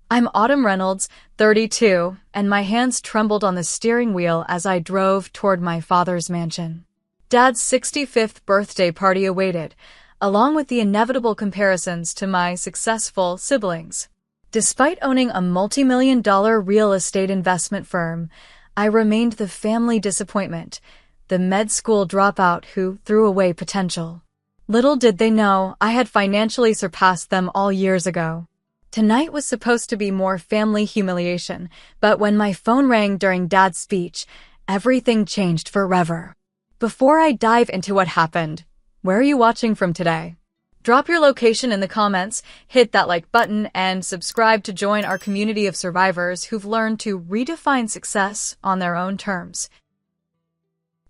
I'm Autumn Reynolds, 32, and my hands trembled on the steering wheel as I drove toward my father's mansion. Dad's 65th birthday party awaited, along with the inevitable comparisons to my successful siblings. Despite owning a multi-million-dollar real estate investment firm, I remained the family disappointment, the med school dropout who threw away potential. Little did they know I had financially surpassed them all years ago. Tonight was supposed to be more family humiliation, but when my phone rang during Dad's speech, everything changed forever. Before I dive into what happened, where are you watching from today? Drop your location in the comments, hit that like button, and subscribe to join our community of survivors who've learned to redefine success on their own terms.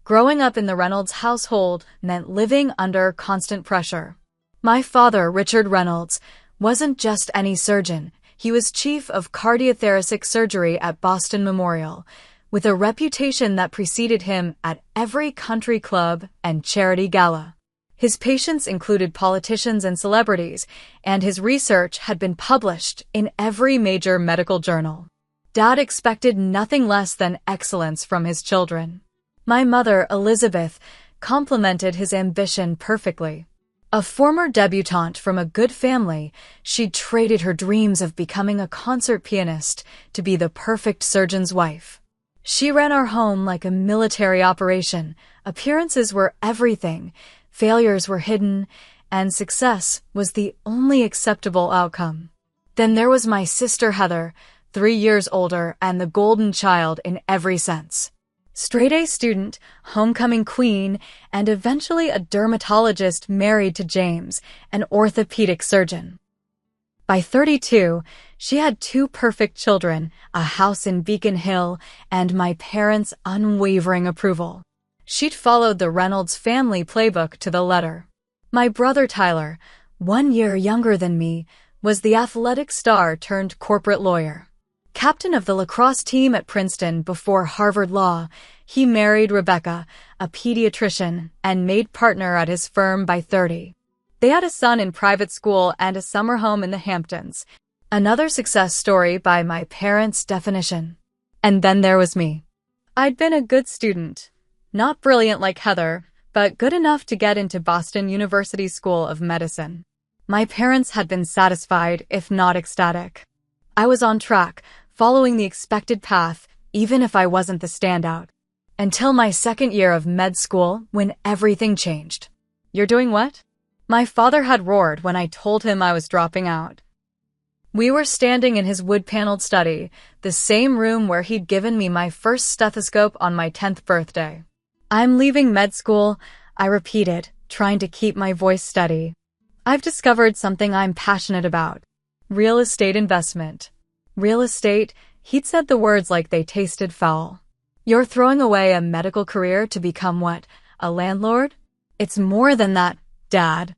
Growing up in the Reynolds household meant living under constant pressure. My father, Richard Reynolds, wasn't just any surgeon. He was chief of cardiothoracic surgery at Boston Memorial, with a reputation that preceded him at every country club and charity gala. His patients included politicians and celebrities, and his research had been published in every major medical journal. Dad expected nothing less than excellence from his children. My mother, Elizabeth, complemented his ambition perfectly. A former debutante from a good family, she'd traded her dreams of becoming a concert pianist to be the perfect surgeon's wife. She ran our home like a military operation. Appearances were everything, failures were hidden, and success was the only acceptable outcome. Then there was my sister Heather, 3 years older and the golden child in every sense. Straight-A student, homecoming queen, and eventually a dermatologist married to James, an orthopedic surgeon. By 32, she had 2 perfect children, a house in Beacon Hill, and my parents' unwavering approval. She'd followed the Reynolds family playbook to the letter. My brother Tyler, 1 year younger than me, was the athletic star turned corporate lawyer. Captain of the lacrosse team at Princeton before Harvard Law, he married Rebecca, a pediatrician, and made partner at his firm by 30. They had a son in private school and a summer home in the Hamptons. Another success story by my parents' definition. And then there was me. I'd been a good student. Not brilliant like Heather, but good enough to get into Boston University School of Medicine. My parents had been satisfied, if not ecstatic. I was on track, following the expected path, even if I wasn't the standout. Until my second year of med school, when everything changed. You're doing what? My father had roared when I told him I was dropping out. We were standing in his wood-paneled study, the same room where he'd given me my first stethoscope on my 10th birthday. I'm leaving med school, I repeated, trying to keep my voice steady. I've discovered something I'm passionate about. Real estate investment. Real estate, he'd said the words like they tasted foul. You're throwing away a medical career to become what? A landlord? It's more than that, Dad.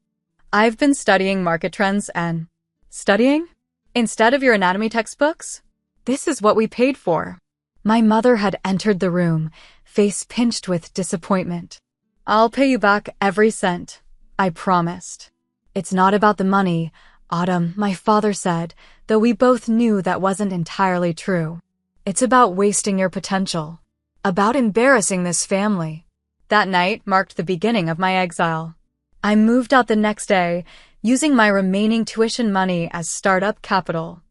I've been studying market trends and... Studying? Instead of your anatomy textbooks? This is what we paid for. My mother had entered the room, face pinched with disappointment. I'll pay you back every cent, I promised. It's not about the money, Autumn, my father said, though we both knew that wasn't entirely true. It's about wasting your potential. About embarrassing this family. That night marked the beginning of my exile. I moved out the next day, using my remaining tuition money as startup capital.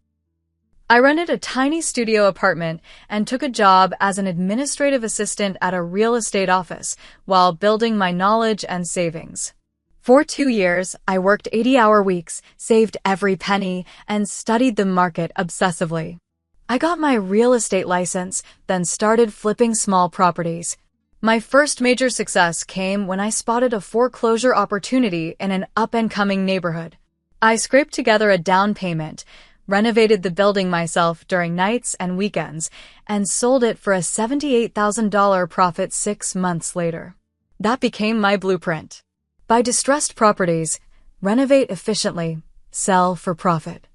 I rented a tiny studio apartment and took a job as an administrative assistant at a real estate office while building my knowledge and savings. For 2 years, I worked 80-hour weeks, saved every penny, and studied the market obsessively. I got my real estate license, then started flipping small properties. My first major success came when I spotted a foreclosure opportunity in an up-and-coming neighborhood. I scraped together a down payment, renovated the building myself during nights and weekends, and sold it for a $78,000 profit 6 months later. That became my blueprint. Buy distressed properties, renovate efficiently, sell for profit.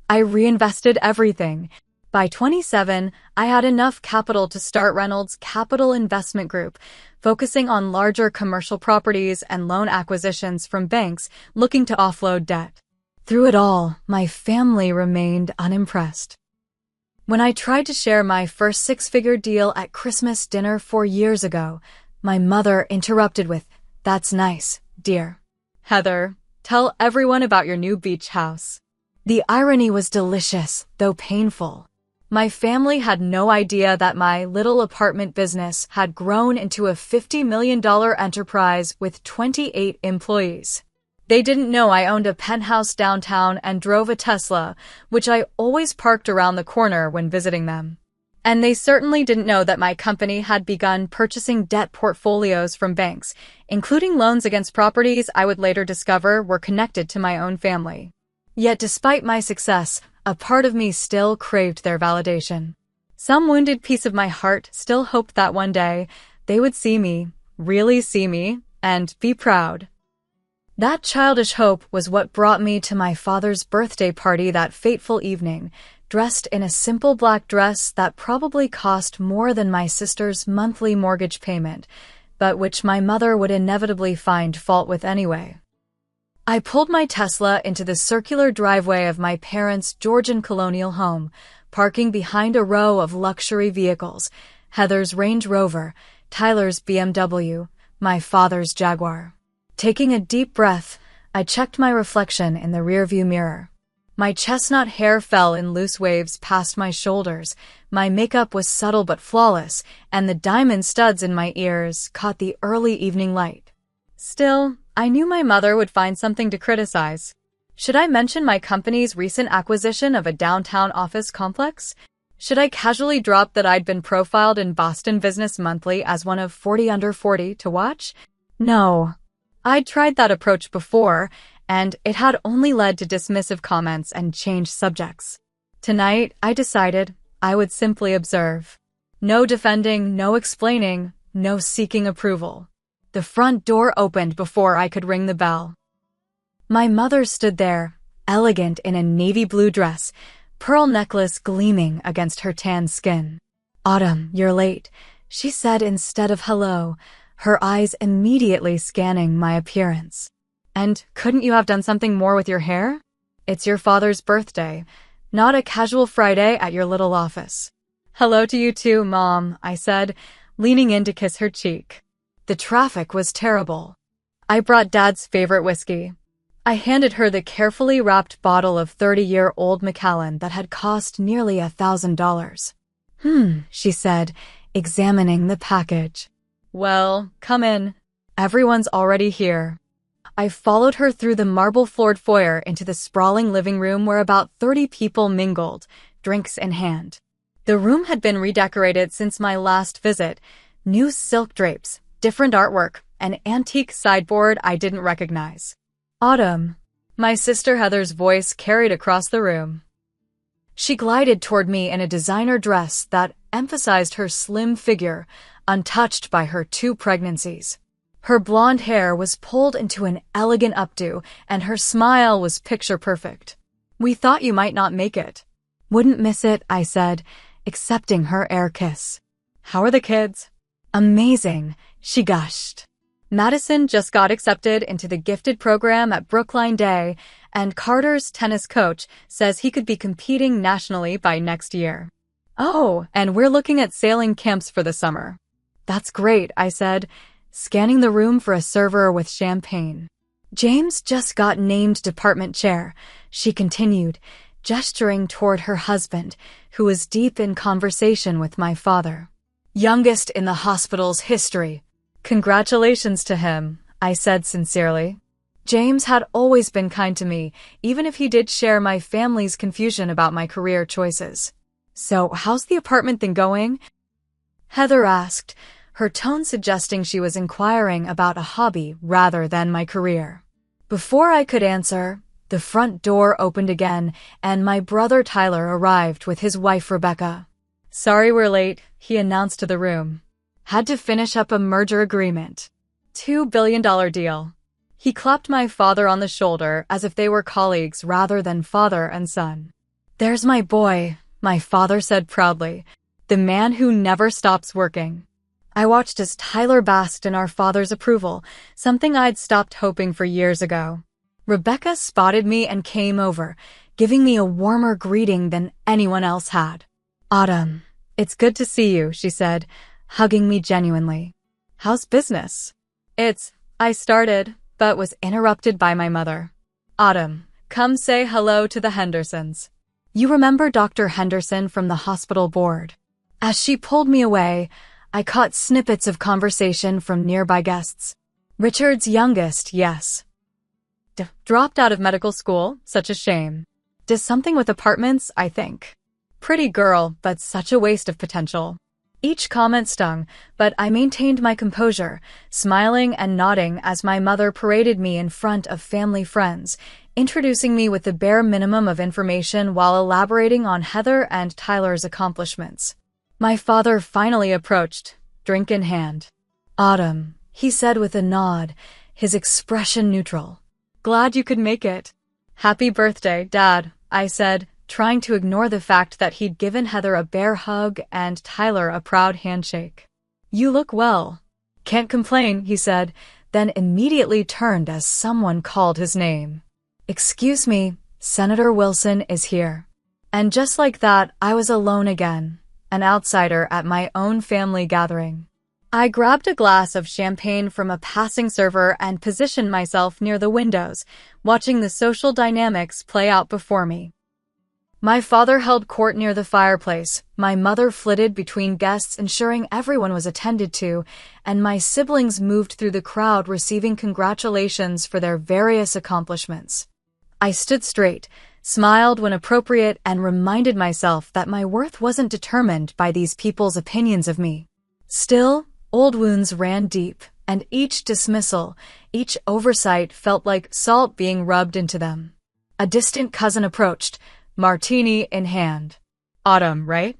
I reinvested everything. By 27, I had enough capital to start Reynolds Capital Investment Group, focusing on larger commercial properties and loan acquisitions from banks looking to offload debt. Through it all, my family remained unimpressed. When I tried to share my first six-figure deal at Christmas dinner 4 years ago, my mother interrupted with, "That's nice, dear. Heather, tell everyone about your new beach house." The irony was delicious, though painful. My family had no idea that my little apartment business had grown into a $50 million enterprise with 28 employees. They didn't know I owned a penthouse downtown and drove a Tesla, which I always parked around the corner when visiting them. And they certainly didn't know that my company had begun purchasing debt portfolios from banks, including loans against properties I would later discover were connected to my own family. Yet despite my success, a part of me still craved their validation. Some wounded piece of my heart still hoped that one day they would see me, really see me, and be proud. That childish hope was what brought me to my father's birthday party that fateful evening, dressed in a simple black dress that probably cost more than my sister's monthly mortgage payment, but which my mother would inevitably find fault with anyway. I pulled my Tesla into the circular driveway of my parents' Georgian colonial home, parking behind a row of luxury vehicles, Heather's Range Rover, Tyler's BMW, my father's Jaguar. Taking a deep breath, I checked my reflection in the rearview mirror. My chestnut hair fell in loose waves past my shoulders, my makeup was subtle but flawless, and the diamond studs in my ears caught the early evening light. Still, I knew my mother would find something to criticize. Should I mention my company's recent acquisition of a downtown office complex? Should I casually drop that I'd been profiled in Boston Business Monthly as one of 40 under 40 to watch? No. I'd tried that approach before, and it had only led to dismissive comments and changed subjects. Tonight, I decided I would simply observe. No defending, no explaining, no seeking approval. The front door opened before I could ring the bell. My mother stood there, elegant in a navy blue dress, pearl necklace gleaming against her tan skin. "Autumn, you're late," she said instead of hello, her eyes immediately scanning my appearance. "And couldn't you have done something more with your hair? It's your father's birthday, not a casual Friday at your little office." "Hello to you too, Mom," I said, leaning in to kiss her cheek. The traffic was terrible. I brought Dad's favorite whiskey. I handed her the carefully wrapped bottle of 30-year-old Macallan that had cost nearly $1,000. She said, examining the package. "Well, come in. Everyone's already here." I followed her through the marble-floored foyer into the sprawling living room where about 30 people mingled, drinks in hand. The room had been redecorated since my last visit. New silk drapes, different artwork, an antique sideboard I didn't recognize. "Autumn," my sister Heather's voice carried across the room. She glided toward me in a designer dress that emphasized her slim figure, untouched by her 2 pregnancies. Her blonde hair was pulled into an elegant updo, and her smile was picture-perfect. "We thought you might not make it." "Wouldn't miss it," I said, accepting her air kiss. "How are the kids?" "Amazing," she gushed. "Madison just got accepted into the gifted program at Brookline Day, and Carter's tennis coach says he could be competing nationally by next year. Oh, and we're looking at sailing camps for the summer." "That's great," I said, scanning the room for a server with champagne. "James just got named department chair," she continued, gesturing toward her husband, who was deep in conversation with my father. "Youngest in the hospital's history." "Congratulations to him," I said sincerely. James had always been kind to me, even if he did share my family's confusion about my career choices. "So, how's the apartment thing going?" Heather asked, her tone suggesting she was inquiring about a hobby rather than my career. Before I could answer, the front door opened again, and my brother Tyler arrived with his wife Rebecca. "Sorry we're late," he announced to the room. "Had to finish up a merger agreement. $2 billion deal." He clapped my father on the shoulder as if they were colleagues rather than father and son. "There's my boy," my father said proudly, "the man who never stops working." I watched as Tyler basked in our father's approval, something I'd stopped hoping for years ago. Rebecca spotted me and came over, giving me a warmer greeting than anyone else had. "Autumn, it's good to see you," she said, hugging me genuinely. "How's business?" I started, but was interrupted by my mother. "Autumn, come say hello to the Hendersons. You remember Dr. Henderson from the hospital board?" As she pulled me away, I caught snippets of conversation from nearby guests. "Richard's youngest, yes. Dropped out of medical school, such a shame. Does something with apartments, I think. Pretty girl, but such a waste of potential." Each comment stung, but I maintained my composure, smiling and nodding as my mother paraded me in front of family friends, introducing me with the bare minimum of information while elaborating on Heather and Tyler's accomplishments. My father finally approached, drink in hand. "Autumn," he said with a nod, his expression neutral. "Glad you could make it." "Happy birthday, Dad," I said, trying to ignore the fact that he'd given Heather a bear hug and Tyler a proud handshake. "You look well." "Can't complain," he said, then immediately turned as someone called his name. "Excuse me, Senator Wilson is here." And just like that, I was alone again, an outsider at my own family gathering. I grabbed a glass of champagne from a passing server and positioned myself near the windows, watching the social dynamics play out before me. My father held court near the fireplace, my mother flitted between guests ensuring everyone was attended to, and my siblings moved through the crowd receiving congratulations for their various accomplishments. I stood straight, smiled when appropriate, and reminded myself that my worth wasn't determined by these people's opinions of me. Still, old wounds ran deep, and each dismissal, each oversight felt like salt being rubbed into them. A distant cousin approached, martini in hand. "Autumn, right?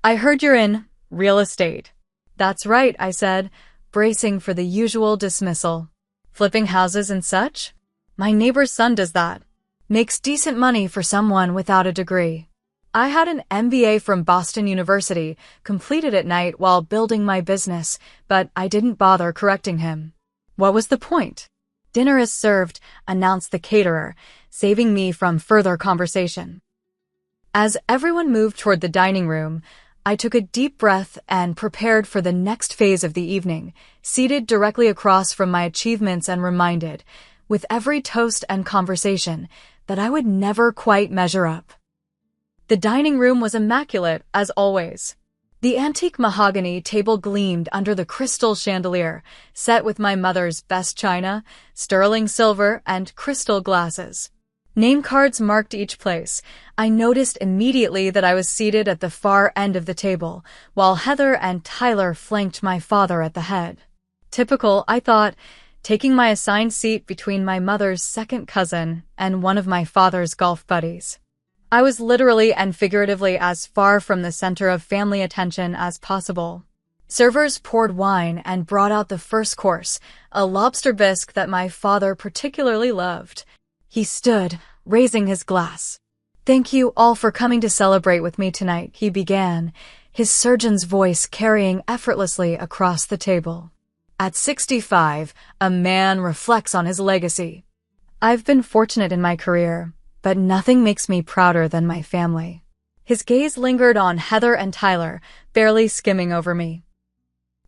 I heard you're in real estate." "That's right," I said, bracing for the usual dismissal. "Flipping houses and such?" "My neighbor's son does that. Makes decent money for someone without a degree." I had an MBA from Boston University, completed at night while building my business, but I didn't bother correcting him. What was the point? "Dinner is served," announced the caterer, saving me from further conversation. As everyone moved toward the dining room, I took a deep breath and prepared for the next phase of the evening, seated directly across from my achievements and reminded, with every toast and conversation, that I would never quite measure up. The dining room was immaculate, as always. The antique mahogany table gleamed under the crystal chandelier, set with my mother's best china, sterling silver, and crystal glasses. Name cards marked each place. I noticed immediately that I was seated at the far end of the table, while Heather and Tyler flanked my father at the head. Typical, I thought, taking my assigned seat between my mother's second cousin and one of my father's golf buddies. I was literally and figuratively as far from the center of family attention as possible. Servers poured wine and brought out the first course, a lobster bisque that my father particularly loved. He stood, raising his glass. "Thank you all for coming to celebrate with me tonight," he began, his surgeon's voice carrying effortlessly across the table. At 65, a man reflects on his legacy. "I've been fortunate in my career, but nothing makes me prouder than my family." His gaze lingered on Heather and Tyler, barely skimming over me.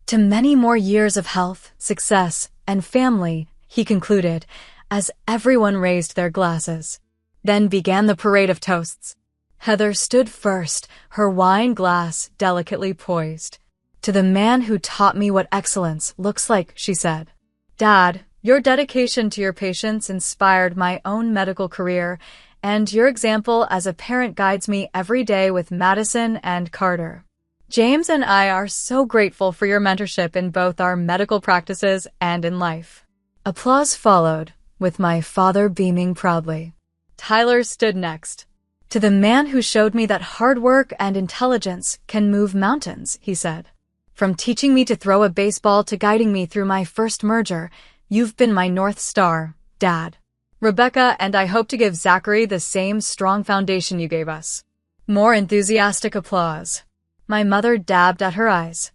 "To many more years of health, success, and family," he concluded, as everyone raised their glasses. Then began the parade of toasts. Heather stood first, her wine glass delicately poised. "To the man who taught me what excellence looks like," she said. "Dad, your dedication to your patients inspired my own medical career, and your example as a parent guides me every day with Madison and Carter. James and I are so grateful for your mentorship in both our medical practices and in life." Applause followed, with my father beaming proudly. Tyler stood next. "To the man who showed me that hard work and intelligence can move mountains," he said. "From teaching me to throw a baseball to guiding me through my first merger, you've been my North Star, Dad. Rebecca and I hope to give Zachary the same strong foundation you gave us." More enthusiastic applause. My mother dabbed at her eyes.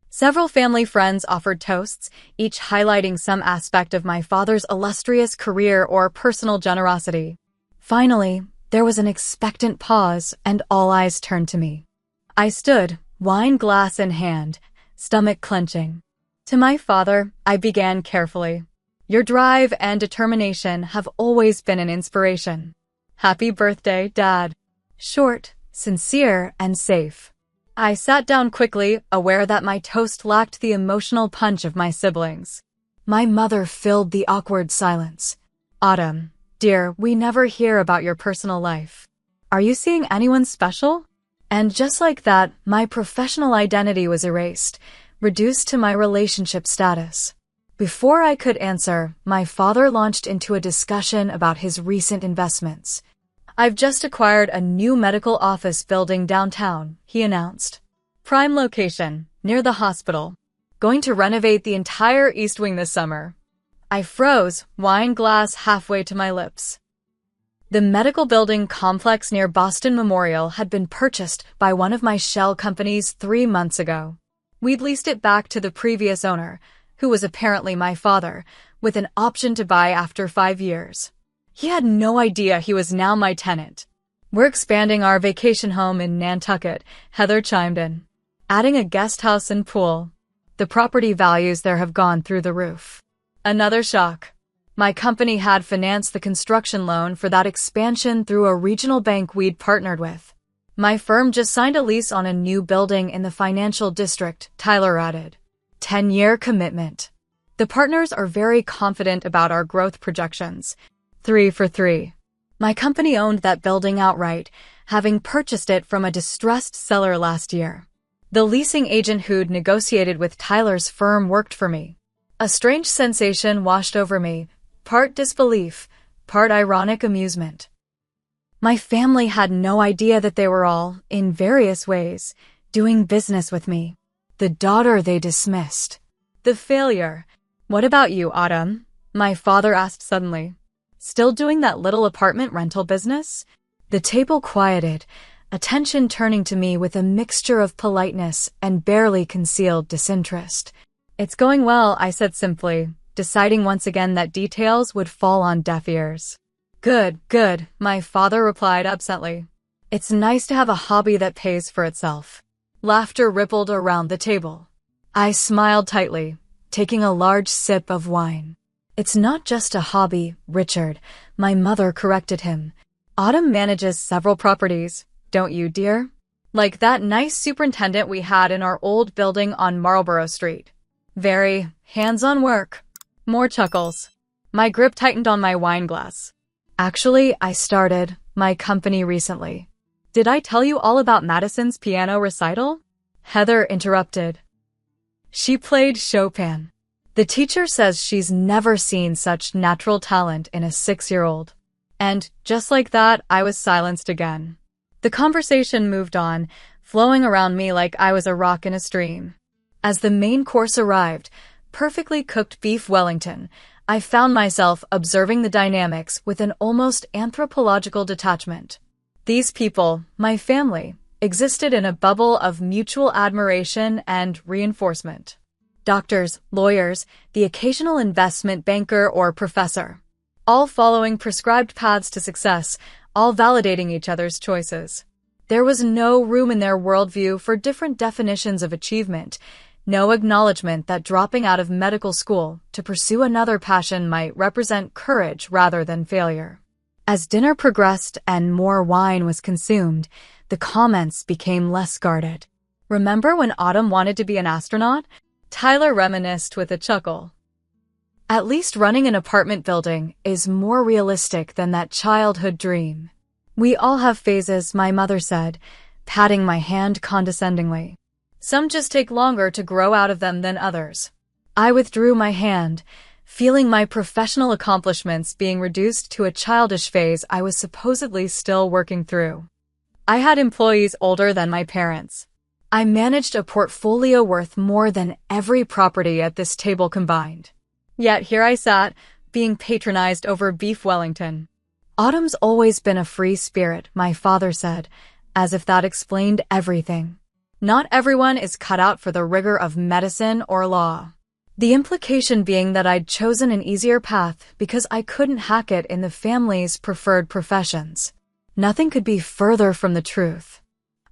Several family friends offered toasts, each highlighting some aspect of my father's illustrious career or personal generosity. Finally, there was an expectant pause, and all eyes turned to me. I stood, wine glass in hand, stomach clenching. To my father, I began carefully. Your drive and determination have always been an inspiration. Happy birthday, Dad. Short, sincere, and safe. I sat down quickly, aware that my toast lacked the emotional punch of my siblings. My mother filled the awkward silence. Autumn, dear, we never hear about your personal life. Are you seeing anyone special? And just like that, my professional identity was erased, reduced to my relationship status. Before I could answer, my father launched into a discussion about his recent investments. I've just acquired a new medical office building downtown, he announced. Prime location, near the hospital. Going to renovate the entire East Wing this summer. I froze, wine glass halfway to my lips. The medical building complex near Boston Memorial had been purchased by one of my shell companies 3 months ago. We'd leased it back to the previous owner, who was apparently my father, with an option to buy after 5 years. He had no idea he was now my tenant. We're expanding our vacation home in Nantucket, Heather chimed in. Adding a guest house and pool. The property values there have gone through the roof. Another shock. My company had financed the construction loan for that expansion through a regional bank we'd partnered with. My firm just signed a lease on a new building in the financial district, Tyler added. 10-year commitment. The partners are very confident about our growth projections. 3 for 3. My company owned that building outright, having purchased it from a distressed seller last year. The leasing agent who'd negotiated with Tyler's firm worked for me. A strange sensation washed over me, part disbelief, part ironic amusement. My family had no idea that they were all, in various ways, doing business with me. The daughter they dismissed. The failure. What about you, Autumn? My father asked suddenly. Still doing that little apartment rental business? The table quieted, attention turning to me with a mixture of politeness and barely concealed disinterest. It's going well, I said simply, deciding once again that details would fall on deaf ears. Good, good, my father replied absently. It's nice to have a hobby that pays for itself. Laughter rippled around the table. I smiled tightly, taking a large sip of wine. It's not just a hobby, Richard, my mother corrected him. Autumn manages several properties, don't you, dear? Like that nice superintendent we had in our old building on Marlborough Street. Very hands-on work. More chuckles. My grip tightened on my wine glass. Actually, I started my company recently. Did I tell you all about Madison's piano recital? Heather interrupted. She played Chopin. The teacher says she's never seen such natural talent in a 6-year-old. And, just like that, I was silenced again. The conversation moved on, flowing around me like I was a rock in a stream. As the main course arrived, perfectly cooked beef Wellington, I found myself observing the dynamics with an almost anthropological detachment. These people, my family, existed in a bubble of mutual admiration and reinforcement. Doctors, lawyers, the occasional investment banker or professor. All following prescribed paths to success, all validating each other's choices. There was no room in their worldview for different definitions of achievement, no acknowledgement that dropping out of medical school to pursue another passion might represent courage rather than failure. As dinner progressed and more wine was consumed, the comments became less guarded. Remember when Autumn wanted to be an astronaut? Tyler reminisced with a chuckle. At least running an apartment building is more realistic than that childhood dream. We all have phases, my mother said, patting my hand condescendingly. Some just take longer to grow out of them than others. I withdrew my hand, feeling my professional accomplishments being reduced to a childish phase I was supposedly still working through. I had employees older than my parents. I managed a portfolio worth more than every property at this table combined. Yet here I sat, being patronized over beef Wellington. Autumn's always been a free spirit, my father said, as if that explained everything. Not everyone is cut out for the rigor of medicine or law. The implication being that I'd chosen an easier path because I couldn't hack it in the family's preferred professions. Nothing could be further from the truth.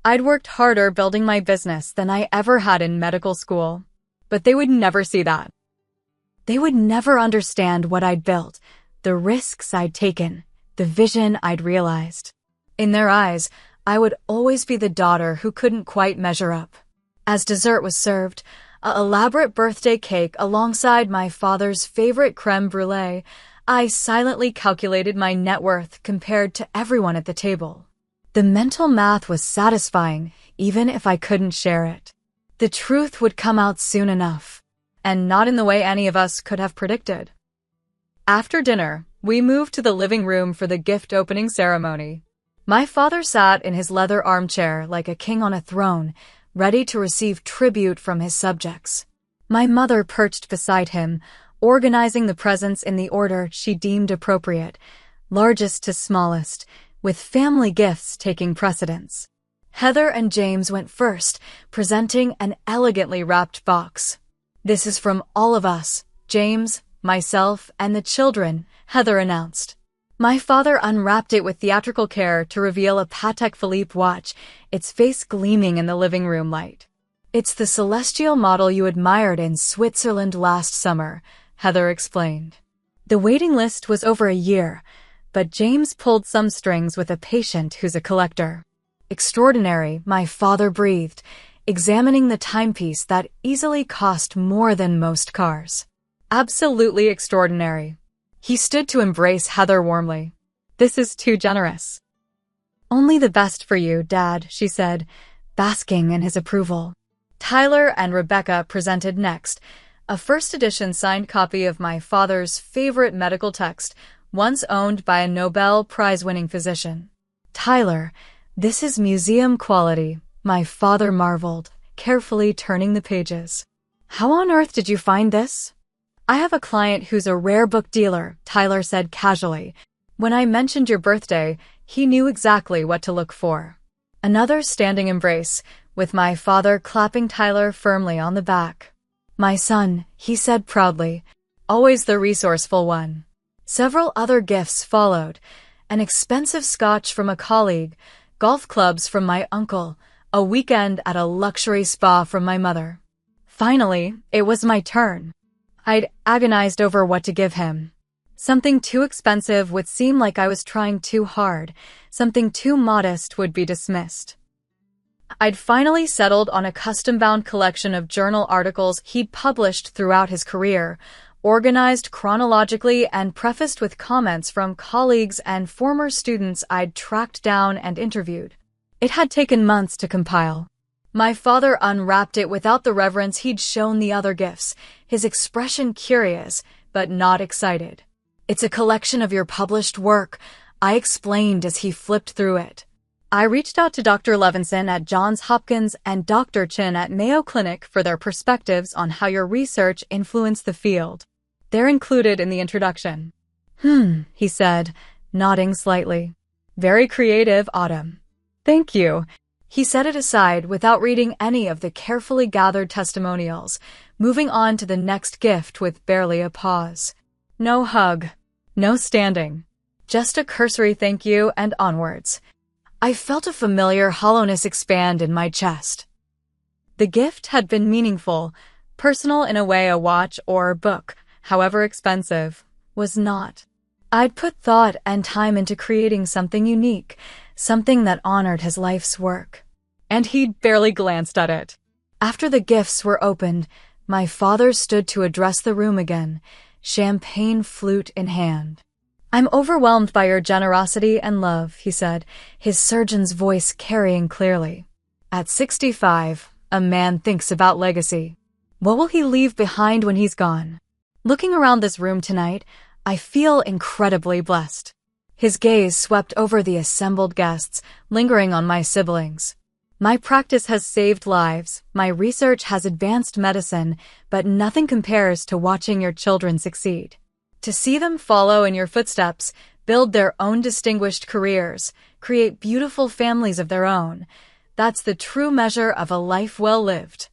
I'd worked harder building my business than I ever had in medical school, but they would never see that. They would never understand what I'd built, the risks I'd taken, the vision I'd realized. In their eyes, I would always be the daughter who couldn't quite measure up. As dessert was served, an elaborate birthday cake alongside my father's favorite creme brulee, I silently calculated my net worth compared to everyone at the table. The mental math was satisfying, even if I couldn't share it. The truth would come out soon enough, and not in the way any of us could have predicted. After dinner, we moved to the living room for the gift opening ceremony. My father sat in his leather armchair like a king on a throne, ready to receive tribute from his subjects. My mother perched beside him, organizing the presents in the order she deemed appropriate, largest to smallest, with family gifts taking precedence. Heather and James went first, presenting an elegantly wrapped box. "This is from all of us, James, myself, and the children," Heather announced. My father unwrapped it with theatrical care to reveal a Patek Philippe watch, its face gleaming in the living room light. "It's the celestial model you admired in Switzerland last summer," Heather explained. The waiting list was over a year, but James pulled some strings with a patient who's a collector. "Extraordinary," my father breathed, examining the timepiece that easily cost more than most cars. "Absolutely extraordinary." He stood to embrace Heather warmly. "This is too generous." "Only the best for you, Dad," she said, basking in his approval. Tyler and Rebecca presented next, a first edition signed copy of my father's favorite medical text, once owned by a Nobel Prize-winning physician. "Tyler, this is museum quality," my father marveled, carefully turning the pages. "How on earth did you find this?" "I have a client who's a rare book dealer," Tyler said casually. "When I mentioned your birthday, he knew exactly what to look for." Another standing embrace, with my father clapping Tyler firmly on the back. "My son," he said proudly, "always the resourceful one." Several other gifts followed, an expensive scotch from a colleague, golf clubs from my uncle, a weekend at a luxury spa from my mother. Finally, it was my turn. I'd agonized over what to give him. Something too expensive would seem like I was trying too hard, something too modest would be dismissed. I'd finally settled on a custom-bound collection of journal articles he'd published throughout his career, organized chronologically and prefaced with comments from colleagues and former students I'd tracked down and interviewed. It had taken months to compile. My father unwrapped it without the reverence he'd shown the other gifts, his expression curious, but not excited. "It's a collection of your published work," I explained as he flipped through it. I reached out to Dr. Levinson at Johns Hopkins and Dr. Chin at Mayo Clinic for their perspectives on how your research influenced the field. They're included in the introduction. He said, nodding slightly. "Very creative, Autumn." "Thank you." He set it aside without reading any of the carefully gathered testimonials, moving on to the next gift with barely a pause. No hug. No standing. Just a cursory thank you and onwards. I felt a familiar hollowness expand in my chest. The gift had been meaningful, personal in a way a watch or book, however expensive, was not. I'd put thought and time into creating something unique, something that honored his life's work. And he'd barely glanced at it. After the gifts were opened, my father stood to address the room again, champagne flute in hand. "I'm overwhelmed by your generosity and love," he said, his surgeon's voice carrying clearly. "At 65, a man thinks about legacy. What will he leave behind when he's gone? Looking around this room tonight, I feel incredibly blessed." His gaze swept over the assembled guests, lingering on my siblings. "My practice has saved lives, my research has advanced medicine, but nothing compares to watching your children succeed. To see them follow in your footsteps, build their own distinguished careers, create beautiful families of their own, That's the true measure of a life well lived.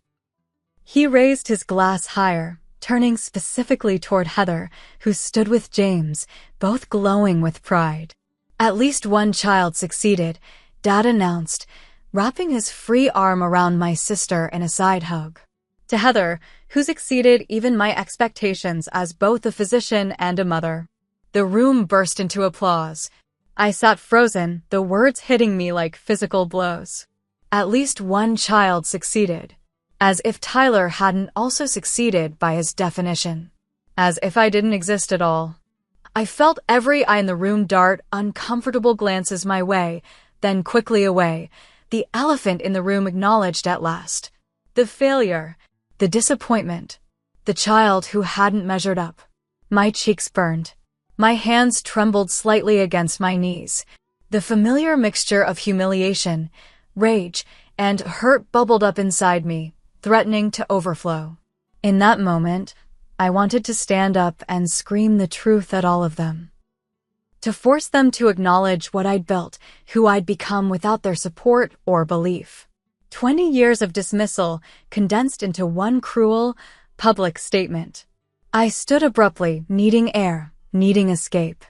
He raised his glass higher, turning specifically toward Heather, who stood with James, both glowing with pride. At least one child succeeded, Dad announced, wrapping his free arm around my sister in a side hug. To Heather, who's exceeded even my expectations as both a physician and a mother. The room burst into applause. I sat frozen, the words hitting me like physical blows. At least one child succeeded. As if Tyler hadn't also succeeded by his definition. As if I didn't exist at all. I felt every eye in the room dart uncomfortable glances my way, then quickly away. The elephant in the room acknowledged at last. The failure. The disappointment. The child who hadn't measured up. My cheeks burned. My hands trembled slightly against my knees. The familiar mixture of humiliation, rage, and hurt bubbled up inside me, threatening to overflow. In that moment, I wanted to stand up and scream the truth at all of them. To force them to acknowledge what I'd built, who I'd become without their support or belief. 20 years of dismissal condensed into one cruel, public statement. I stood abruptly, needing air, needing escape.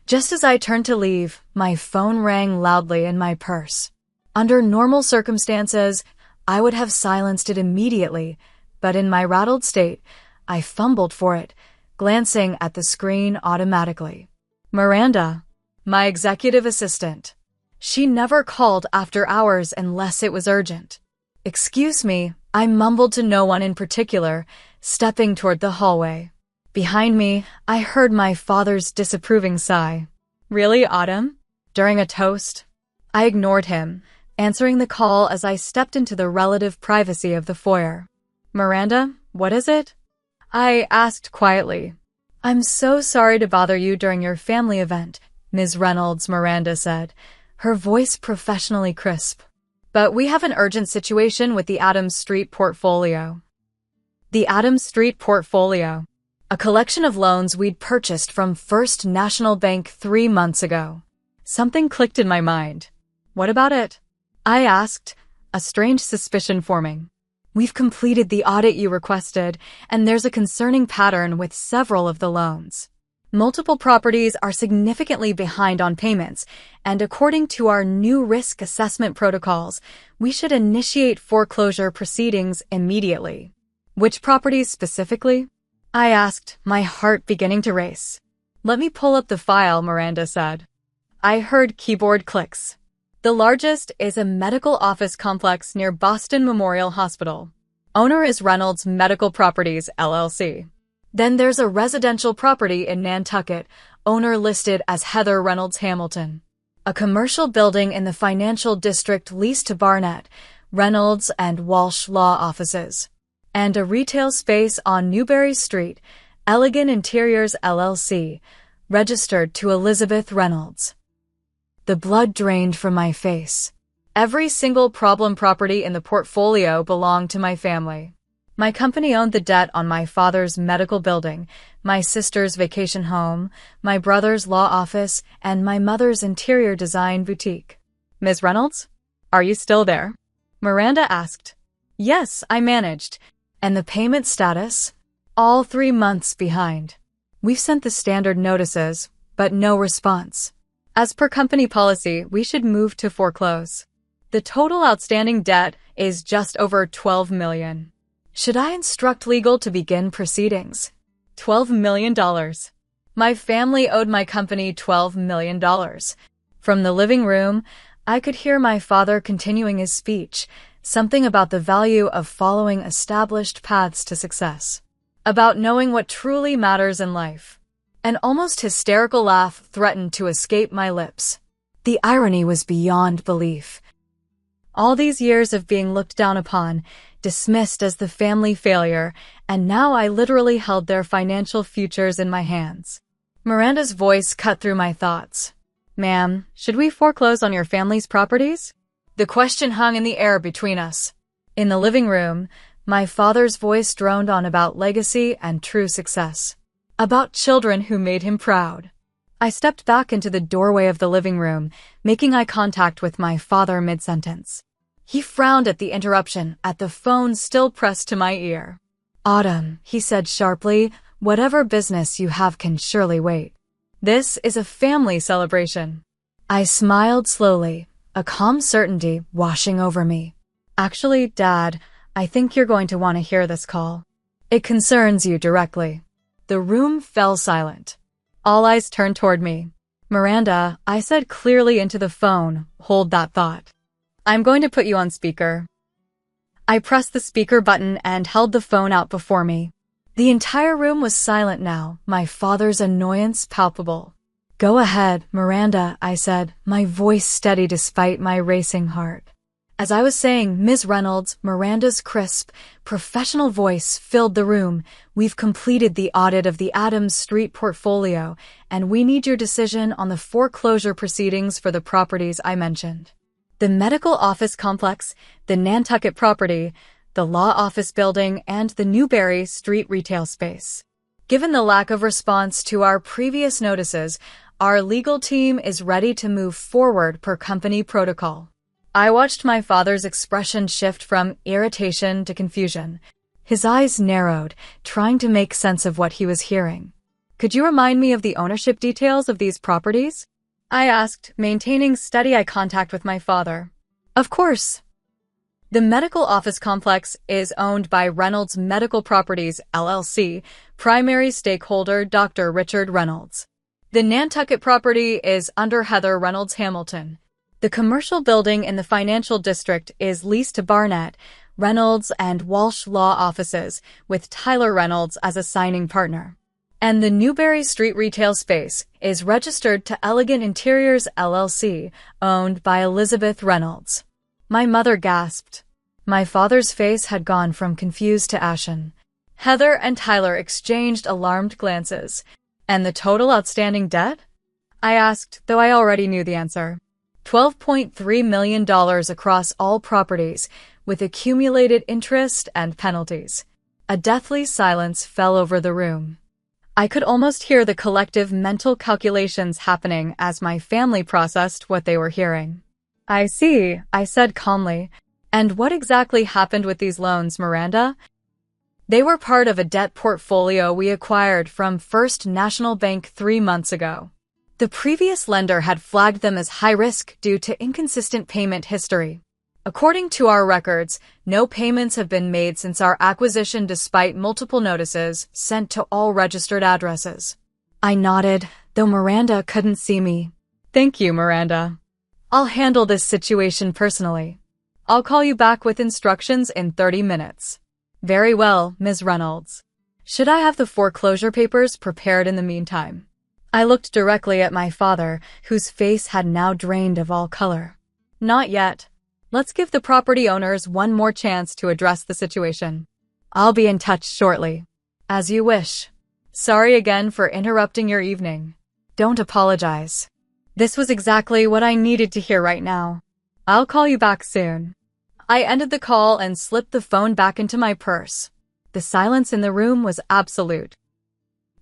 Just as I turned to leave, my phone rang loudly in my purse. Under normal circumstances, I would have silenced it immediately, but in my rattled state, I fumbled for it, glancing at the screen automatically. Miranda, my executive assistant. She never called after hours unless it was urgent. Excuse me, I mumbled to no one in particular, stepping toward the hallway. Behind me, I heard my father's disapproving sigh. Really, Autumn? During a toast? I ignored him, answering the call as I stepped into the relative privacy of the foyer. Miranda, what is it? I asked quietly. I'm so sorry to bother you during your family event, Ms. Reynolds, Miranda said, her voice professionally crisp. But we have an urgent situation with the Adams Street portfolio. The Adams Street portfolio. A collection of loans we'd purchased from First National Bank 3 months ago. Something clicked in my mind. What about it? I asked, a strange suspicion forming. We've completed the audit you requested, and there's a concerning pattern with several of the loans. Multiple properties are significantly behind on payments, and according to our new risk assessment protocols, we should initiate foreclosure proceedings immediately. Which properties specifically? I asked, my heart beginning to race. Let me pull up the file, Miranda said. I heard keyboard clicks. The largest is a medical office complex near Boston Memorial Hospital. Owner is Reynolds Medical Properties, LLC. Then there's a residential property in Nantucket, owner listed as Heather Reynolds Hamilton. A commercial building in the financial district leased to Barnett, Reynolds and Walsh Law Offices. And a retail space on Newberry Street, Elegant Interiors, LLC, registered to Elizabeth Reynolds. The blood drained from my face. Every single problem property in the portfolio belonged to my family. My company owned the debt on my father's medical building, my sister's vacation home, my brother's law office, and my mother's interior design boutique. Ms. Reynolds? Are you still there? Miranda asked. Yes, I managed. And the payment status? All 3 months behind. We've sent the standard notices, but no response. As per company policy, we should move to foreclose. The total outstanding debt is just over $12 million. Should I instruct legal to begin proceedings? $12 million. My family owed my company $12 million. From the living room, I could hear my father continuing his speech, something about the value of following established paths to success. About knowing what truly matters in life. An almost hysterical laugh threatened to escape my lips. The irony was beyond belief. All these years of being looked down upon, dismissed as the family failure, and now I literally held their financial futures in my hands. Miranda's voice cut through my thoughts. Ma'am, should we foreclose on your family's properties? The question hung in the air between us. In the living room, my father's voice droned on about legacy and true success. About children who made him proud. I stepped back into the doorway of the living room, making eye contact with my father mid-sentence. He frowned at the interruption, at the phone still pressed to my ear. Autumn, he said sharply, whatever business you have can surely wait. This is a family celebration. I smiled slowly, a calm certainty washing over me. Actually, Dad, I think you're going to want to hear this call. It concerns you directly. The room fell silent. All eyes turned toward me. Miranda, I said clearly into the phone, hold that thought. I'm going to put you on speaker. I pressed the speaker button and held the phone out before me. The entire room was silent now, my father's annoyance palpable. Go ahead, Miranda, I said, my voice steady despite my racing heart. As I was saying, Ms. Reynolds, Miranda's crisp, professional voice filled the room. We've completed the audit of the Adams Street portfolio, and we need your decision on the foreclosure proceedings for the properties I mentioned. The medical office complex, the Nantucket property, the law office building, and the Newberry Street retail space. Given the lack of response to our previous notices, our legal team is ready to move forward per company protocol. I watched my father's expression shift from irritation to confusion. His eyes narrowed, trying to make sense of what he was hearing. Could you remind me of the ownership details of these properties? I asked, maintaining steady eye contact with my father. Of course. The medical office complex is owned by Reynolds Medical Properties, LLC, primary stakeholder Dr. Richard Reynolds. The Nantucket property is under Heather Reynolds Hamilton. The commercial building in the financial district is leased to Barnett, Reynolds, and Walsh Law Offices, with Tyler Reynolds as a signing partner. And the Newberry Street retail space is registered to Elegant Interiors, LLC, owned by Elizabeth Reynolds. My mother gasped. My father's face had gone from confused to ashen. Heather and Tyler exchanged alarmed glances. And the total outstanding debt? I asked, though I already knew the answer. $12.3 million across all properties, with accumulated interest and penalties. A deathly silence fell over the room. I could almost hear the collective mental calculations happening as my family processed what they were hearing. I see, I said calmly. And what exactly happened with these loans, Miranda? They were part of a debt portfolio we acquired from First National Bank 3 months ago. The previous lender had flagged them as high risk due to inconsistent payment history. According to our records, no payments have been made since our acquisition despite multiple notices sent to all registered addresses. I nodded, though Miranda couldn't see me. Thank you, Miranda. I'll handle this situation personally. I'll call you back with instructions in 30 minutes. Very well, Ms. Reynolds. Should I have the foreclosure papers prepared in the meantime? I looked directly at my father, whose face had now drained of all color. Not yet. Let's give the property owners one more chance to address the situation. I'll be in touch shortly. As you wish. Sorry again for interrupting your evening. Don't apologize. This was exactly what I needed to hear right now. I'll call you back soon. I ended the call and slipped the phone back into my purse. The silence in the room was absolute.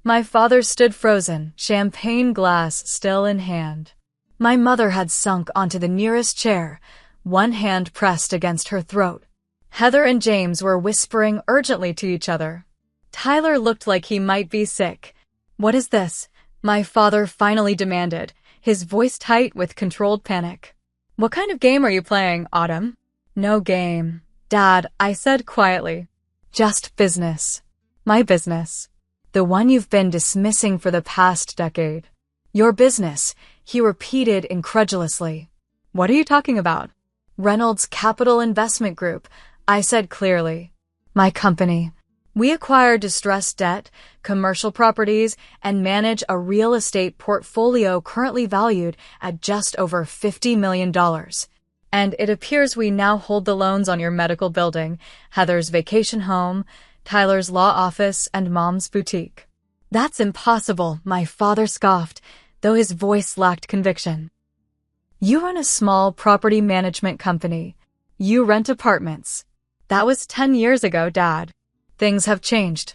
My father stood frozen, champagne glass still in hand. My mother had sunk onto the nearest chair, one hand pressed against her throat. Heather and James were whispering urgently to each other. Tyler looked like he might be sick. What is this? My father finally demanded, his voice tight with controlled panic. What kind of game are you playing, Autumn? No game, Dad, I said quietly. Just business. My business. The one you've been dismissing for the past decade. Your business, he repeated incredulously. What are you talking about? Reynolds Capital Investment Group, I said clearly. My company. We acquire distressed debt, commercial properties, and manage a real estate portfolio currently valued at just over $50 million. And it appears we now hold the loans on your medical building, Heather's vacation home, Tyler's law office, and Mom's boutique. That's impossible, my father scoffed, though his voice lacked conviction. You run a small property management company. You rent apartments. That was 10 years ago, Dad. Things have changed.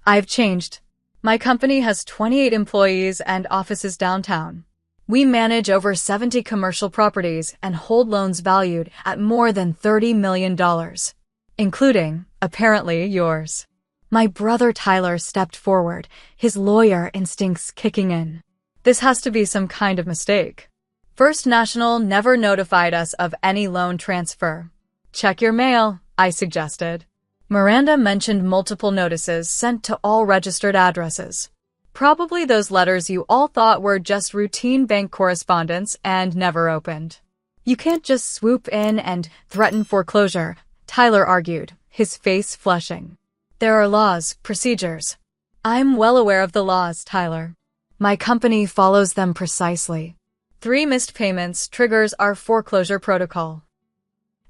I've changed. My company has 28 employees and offices downtown. We manage over 70 commercial properties and hold loans valued at more than $30 million, including, apparently, yours. My brother Tyler stepped forward, his lawyer instincts kicking in. This has to be some kind of mistake. First National never notified us of any loan transfer. Check your mail, I suggested. Miranda mentioned multiple notices sent to all registered addresses. Probably those letters you all thought were just routine bank correspondence and never opened. You can't just swoop in and threaten foreclosure, Tyler argued, his face flushing. There are laws, procedures. I'm well aware of the laws, Tyler. My company follows them precisely. 3 missed payments triggers our foreclosure protocol.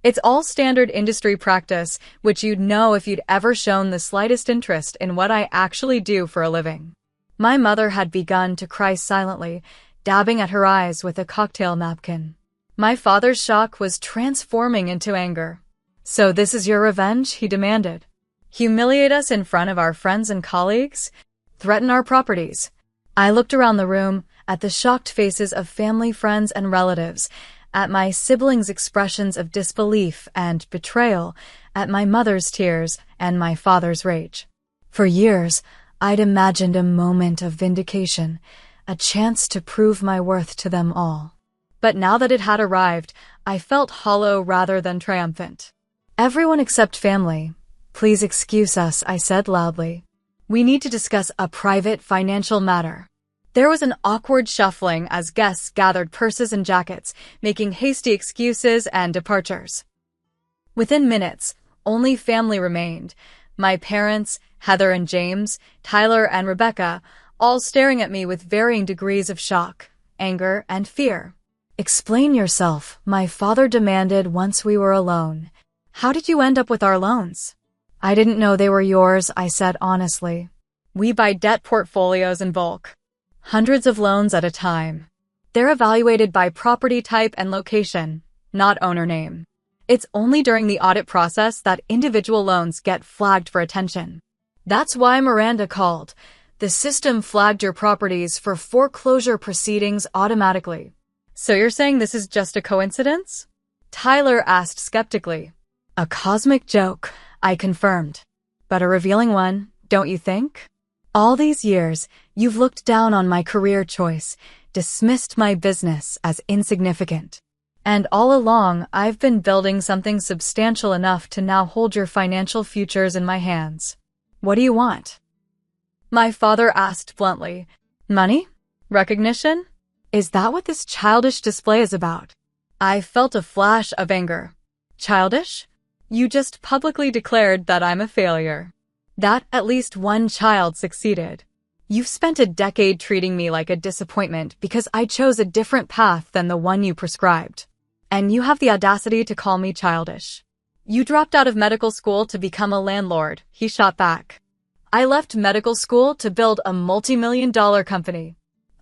It's all standard industry practice, which you'd know if you'd ever shown the slightest interest in what I actually do for a living. My mother had begun to cry silently, dabbing at her eyes with a cocktail napkin. My father's shock was transforming into anger. So this is your revenge, he demanded. Humiliate us in front of our friends and colleagues? Threaten our properties? I looked around the room, at the shocked faces of family, friends, and relatives, at my siblings' expressions of disbelief and betrayal, at my mother's tears and my father's rage. For years, I'd imagined a moment of vindication, a chance to prove my worth to them all. But now that it had arrived, I felt hollow rather than triumphant. Everyone except family, please excuse us, I said loudly. We need to discuss a private financial matter. There was an awkward shuffling as guests gathered purses and jackets, making hasty excuses and departures. Within minutes, only family remained. My parents, Heather and James, Tyler and Rebecca, all staring at me with varying degrees of shock, anger, and fear. Explain yourself, my father demanded once we were alone. How did you end up with our loans? I didn't know they were yours, I said honestly. We buy debt portfolios in bulk. Hundreds of loans at a time. They're evaluated by property type and location, not owner name. It's only during the audit process that individual loans get flagged for attention. That's why Miranda called. The system flagged your properties for foreclosure proceedings automatically. So you're saying this is just a coincidence? Tyler asked skeptically. A cosmic joke, I confirmed. But a revealing one, don't you think? All these years, you've looked down on my career choice, dismissed my business as insignificant. And all along, I've been building something substantial enough to now hold your financial futures in my hands. What do you want? My father asked bluntly. Money? Recognition? Is that what this childish display is about? I felt a flash of anger. Childish? You just publicly declared that I'm a failure. That at least one child succeeded. You've spent a decade treating me like a disappointment because I chose a different path than the one you prescribed. And you have the audacity to call me childish. You dropped out of medical school to become a landlord, he shot back. I left medical school to build a multi-million-dollar company.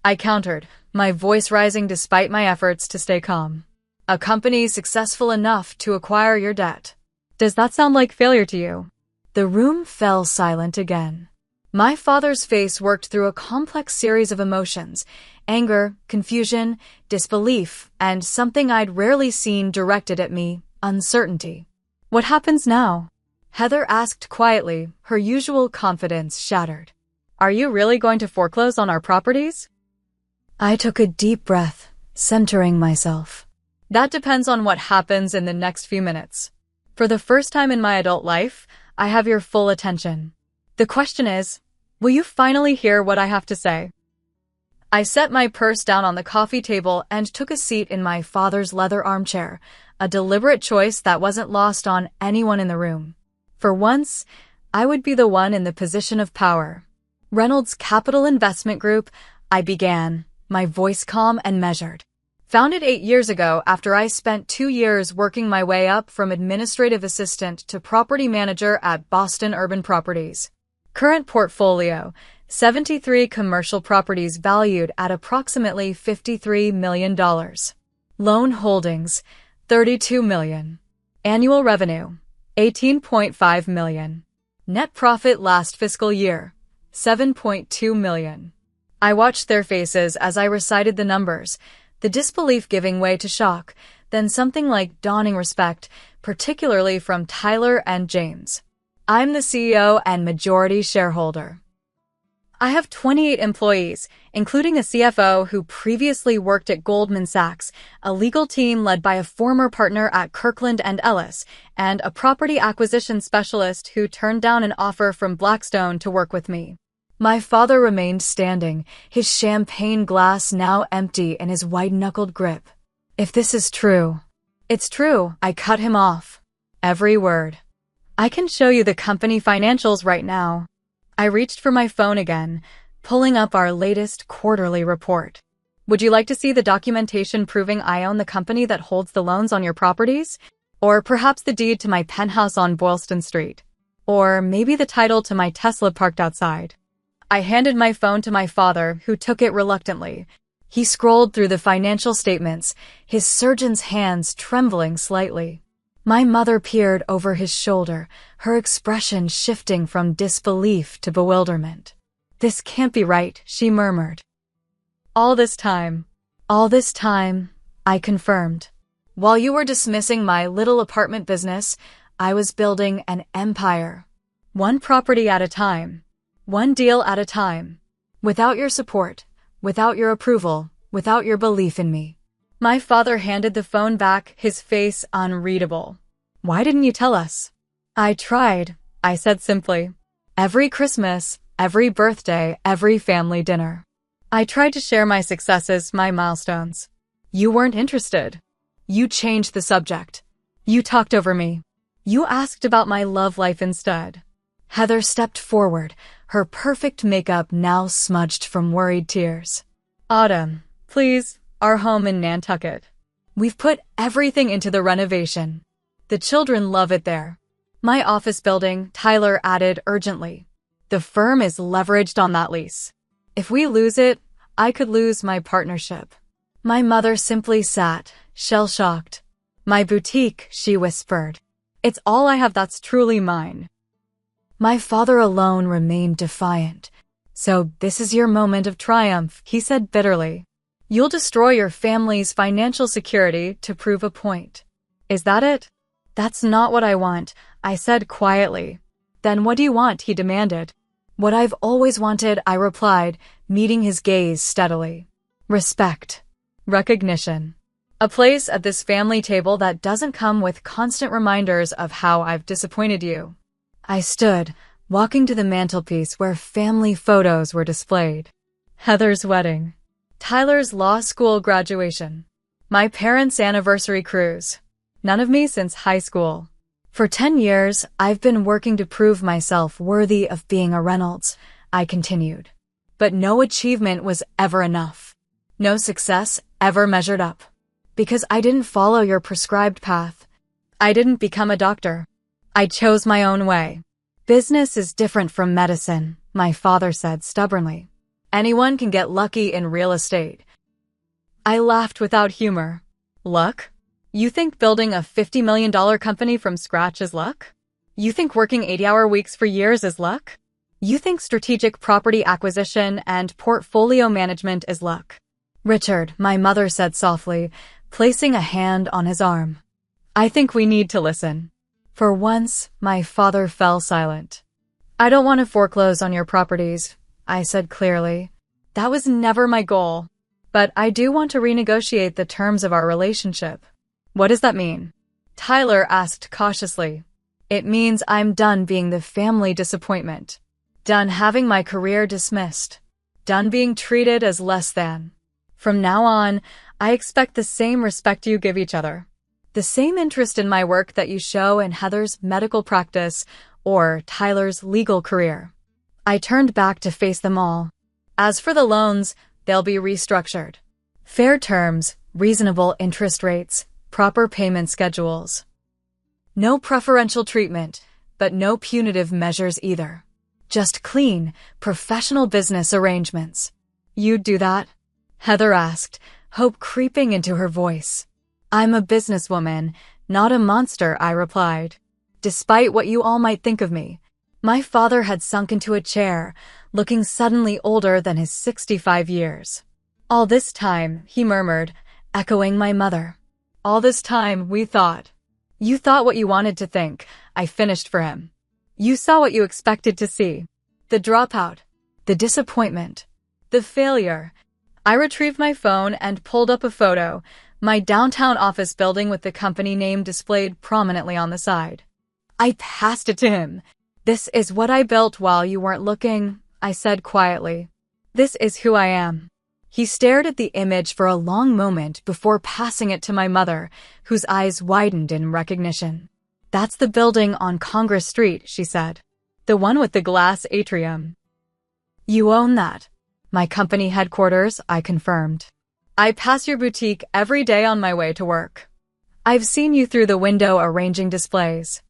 I countered, my voice rising despite my efforts to stay calm. A company successful enough to acquire your debt. Does that sound like failure to you? The room fell silent again. My father's face worked through a complex series of emotions, anger, confusion, disbelief, and something I'd rarely seen directed at me, uncertainty. What happens now? Heather asked quietly, her usual confidence shattered. Are you really going to foreclose on our properties? I took a deep breath, centering myself. That depends on what happens in the next few minutes. For the first time in my adult life, I have your full attention. The question is, will you finally hear what I have to say? I set my purse down on the coffee table and took a seat in my father's leather armchair, a deliberate choice that wasn't lost on anyone in the room. For once, I would be the one in the position of power. Reynolds Capital Investment Group, I began, my voice calm and measured. Founded 8 years ago after I spent 2 years working my way up from administrative assistant to property manager at Boston Urban Properties. Current portfolio, 73 commercial properties valued at approximately $53 million. Loan holdings, $32 million. Annual revenue, $18.5 million. Net profit last fiscal year, $7.2 million. I watched their faces as I recited the numbers, the disbelief giving way to shock, then something like dawning respect, particularly from Tyler and James. I'm the CEO and majority shareholder. I have 28 employees, including a CFO who previously worked at Goldman Sachs, a legal team led by a former partner at Kirkland & Ellis, and a property acquisition specialist who turned down an offer from Blackstone to work with me. My father remained standing, his champagne glass now empty in his white-knuckled grip. If this is true, it's true, I cut him off. Every word. I can show you the company financials right now. I reached for my phone again, pulling up our latest quarterly report. Would you like to see the documentation proving I own the company that holds the loans on your properties? Or perhaps the deed to my penthouse on Boylston Street? Or maybe the title to my Tesla parked outside? I handed my phone to my father, who took it reluctantly. He scrolled through the financial statements, his surgeon's hands trembling slightly. My mother peered over his shoulder, her expression shifting from disbelief to bewilderment. This can't be right, she murmured. All this time, I confirmed. While you were dismissing my little apartment business, I was building an empire. One property at a time. One deal at a time. Without your support, without your approval, without your belief in me. My father handed the phone back, his face unreadable. Why didn't you tell us? I tried, I said simply. Every Christmas, every birthday, every family dinner. I tried to share my successes, my milestones. You weren't interested. You changed the subject. You talked over me. You asked about my love life instead. Heather stepped forward, her perfect makeup now smudged from worried tears. Autumn, please, our home in Nantucket. We've put everything into the renovation. The children love it there. My office building, Tyler added urgently. The firm is leveraged on that lease. If we lose it, I could lose my partnership. My mother simply sat, shell-shocked. My boutique, she whispered. It's all I have that's truly mine. My father alone remained defiant. So this is your moment of triumph, he said bitterly. You'll destroy your family's financial security to prove a point. Is that it? That's not what I want, I said quietly. Then what do you want, he demanded. What I've always wanted, I replied, meeting his gaze steadily. Respect. Recognition. A place at this family table that doesn't come with constant reminders of how I've disappointed you. I stood, walking to the mantelpiece where family photos were displayed. Heather's wedding. Tyler's law school graduation. My parents' anniversary cruise. None of me since high school. For 10 years, I've been working to prove myself worthy of being a Reynolds, I continued. But no achievement was ever enough. No success ever measured up. Because I didn't follow your prescribed path. I didn't become a doctor. I chose my own way. Business is different from medicine, my father said stubbornly. Anyone can get lucky in real estate. I laughed without humor. Luck? You think building a $50 million company from scratch is luck? You think working 80-hour weeks for years is luck? You think strategic property acquisition and portfolio management is luck? Richard, my mother said softly, placing a hand on his arm. I think we need to listen. For once, my father fell silent. I don't want to foreclose on your properties, I said clearly. That was never my goal. But I do want to renegotiate the terms of our relationship. What does that mean? Tyler asked cautiously. It means I'm done being the family disappointment. Done having my career dismissed. Done being treated as less than. From now on, I expect the same respect you give each other. The same interest in my work that you show in Heather's medical practice or Tyler's legal career. I turned back to face them all. As for the loans, they'll be restructured. Fair terms, reasonable interest rates, proper payment schedules. No preferential treatment, but no punitive measures either. Just clean, professional business arrangements. You'd do that? Heather asked, hope creeping into her voice. I'm a businesswoman, not a monster, I replied. Despite what you all might think of me. My father had sunk into a chair, looking suddenly older than his 65 years. All this time, he murmured, echoing my mother. All this time, we thought. You thought what you wanted to think. I finished for him. You saw what you expected to see. The dropout. The disappointment. The failure. I retrieved my phone and pulled up a photo, my downtown office building with the company name displayed prominently on the side. I passed it to him. This is what I built while you weren't looking, I said quietly. This is who I am. He stared at the image for a long moment before passing it to my mother, whose eyes widened in recognition. That's the building on Congress Street, she said. The one with the glass atrium. You own that. My company headquarters, I confirmed. I pass your boutique every day on my way to work. I've seen you through the window arranging displays.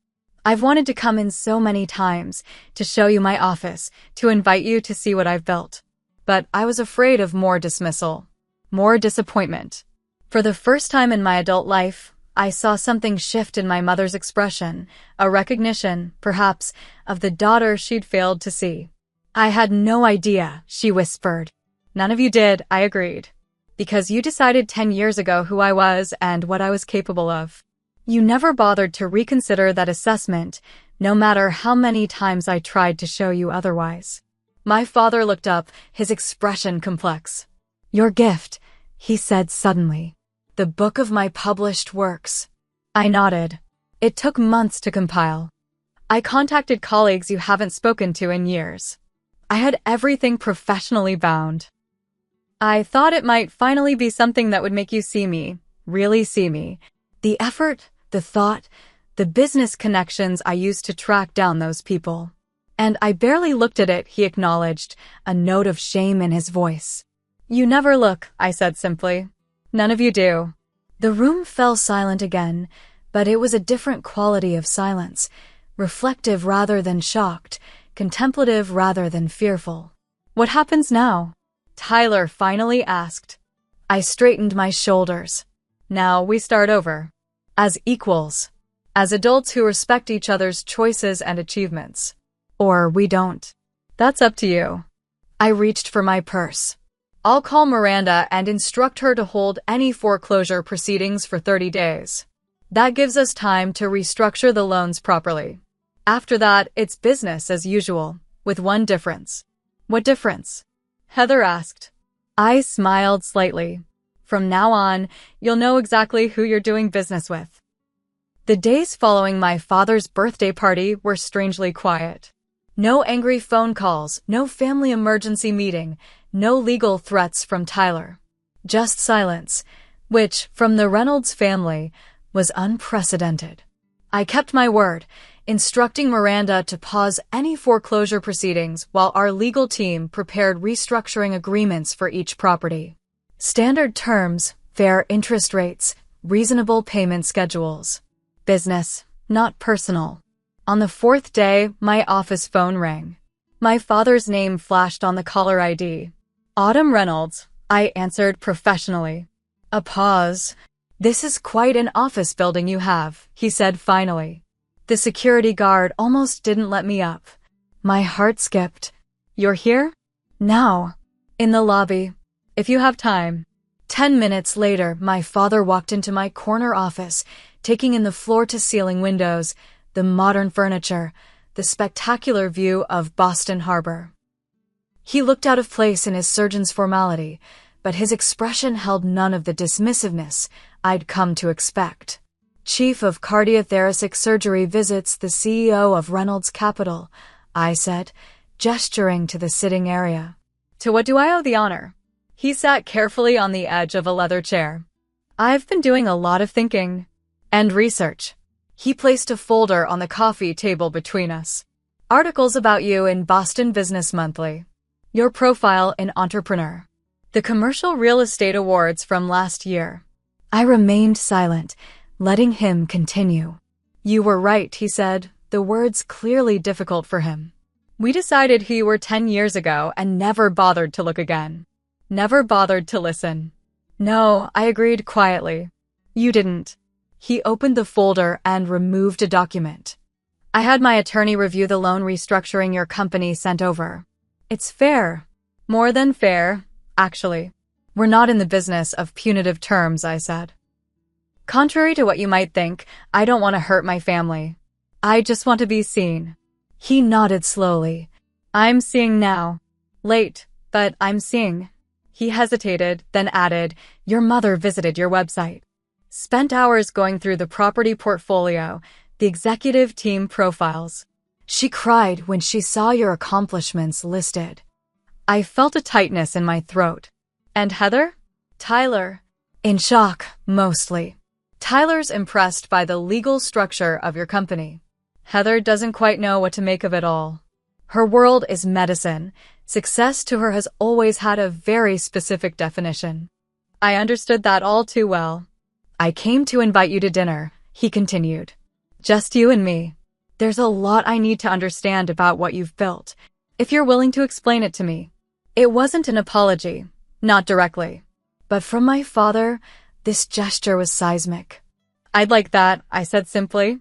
I've wanted to come in so many times, to show you my office, to invite you to see what I've built. But I was afraid of more dismissal, more disappointment. For the first time in my adult life, I saw something shift in my mother's expression, a recognition, perhaps, of the daughter she'd failed to see. I had no idea, she whispered. None of you did, I agreed. Because you decided 10 years ago who I was and what I was capable of. You never bothered to reconsider that assessment, no matter how many times I tried to show you otherwise. My father looked up, his expression complex. Your gift, he said suddenly. The book of my published works. I nodded. It took months to compile. I contacted colleagues you haven't spoken to in years. I had everything professionally bound. I thought it might finally be something that would make you see me, really see me. The effort, the thought, the business connections I used to track down those people. And I barely looked at it, he acknowledged, a note of shame in his voice. You never look, I said simply. None of you do. The room fell silent again, but it was a different quality of silence, reflective rather than shocked, contemplative rather than fearful. What happens now? Tyler finally asked. I straightened my shoulders. Now we start over. As equals. As adults who respect each other's choices and achievements. Or we don't. That's up to you. I reached for my purse. I'll call Miranda and instruct her to hold any foreclosure proceedings for 30 days. That gives us time to restructure the loans properly. After that, it's business as usual, with one difference. What difference? Heather asked. I smiled slightly. From now on, you'll know exactly who you're doing business with. The days following my father's birthday party were strangely quiet. No angry phone calls, no family emergency meeting, no legal threats from Tyler. Just silence, which, from the Reynolds family, was unprecedented. I kept my word, instructing Miranda to pause any foreclosure proceedings while our legal team prepared restructuring agreements for each property. Standard terms, fair interest rates, reasonable payment schedules. Business, not personal. On the fourth day, my office phone rang. My father's name flashed on the caller ID. Autumn Reynolds, I answered professionally. A pause. This is quite an office building you have, he said finally. The security guard almost didn't let me up. My heart skipped. You're here? Now. In the lobby. If you have time. 10 minutes later, my father walked into my corner office, taking in the floor-to-ceiling windows, the modern furniture, the spectacular view of Boston Harbor. He looked out of place in his surgeon's formality, but his expression held none of the dismissiveness I'd come to expect. Chief of Cardiothoracic Surgery visits the CEO of Reynolds Capital, I said, gesturing to the sitting area. To what do I owe the honor? He sat carefully on the edge of a leather chair. I've been doing a lot of thinking and research. He placed a folder on the coffee table between us. Articles about you in Boston Business Monthly. Your profile in Entrepreneur. The Commercial Real Estate Awards from last year. I remained silent, letting him continue. You were right, he said, the words clearly difficult for him. We decided who you were 10 years ago and never bothered to look again. Never bothered to listen. No, I agreed quietly. You didn't. He opened the folder and removed a document. I had my attorney review the loan restructuring your company sent over. It's fair. More than fair, actually. We're not in the business of punitive terms, I said. Contrary to what you might think, I don't want to hurt my family. I just want to be seen. He nodded slowly. I'm seeing now. Late, but I'm seeing. He hesitated, then added, Your mother visited your website. Spent hours going through the property portfolio, the executive team profiles. She cried when she saw your accomplishments listed. I felt a tightness in my throat. And Heather? Tyler. In shock, mostly. Tyler's impressed by the legal structure of your company. Heather doesn't quite know what to make of it all. Her world is medicine. Success to her has always had a very specific definition. I understood that all too well. I came to invite you to dinner, he continued. Just you and me. There's a lot I need to understand about what you've built, if you're willing to explain it to me. It wasn't an apology, not directly. But from my father, this gesture was seismic. I'd like that, I said simply.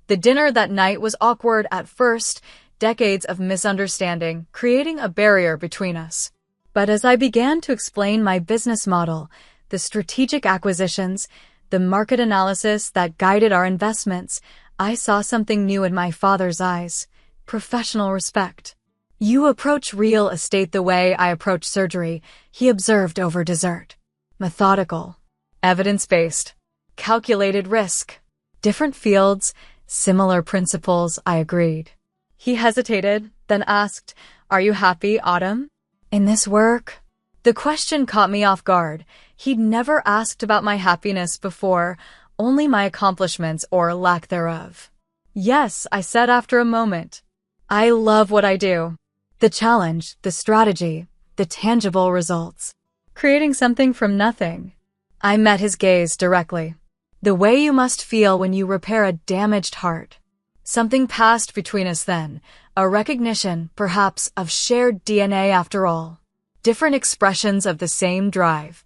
The dinner that night was awkward at first, decades of misunderstanding, creating a barrier between us. But as I began to explain my business model, the strategic acquisitions, the market analysis that guided our investments, I saw something new in my father's eyes. Professional respect. You approach real estate the way I approach surgery, he observed over dessert. Methodical. Evidence-based. Calculated risk. Different fields, similar principles, I agreed. He hesitated, then asked, Are you happy, Autumn? In this work? The question caught me off guard. He'd never asked about my happiness before, only my accomplishments or lack thereof. Yes, I said after a moment. I love what I do. The challenge, the strategy, the tangible results. Creating something from nothing. I met his gaze directly. The way you must feel when you repair a damaged heart. Something passed between us then, a recognition, perhaps, of shared DNA after all. Different expressions of the same drive.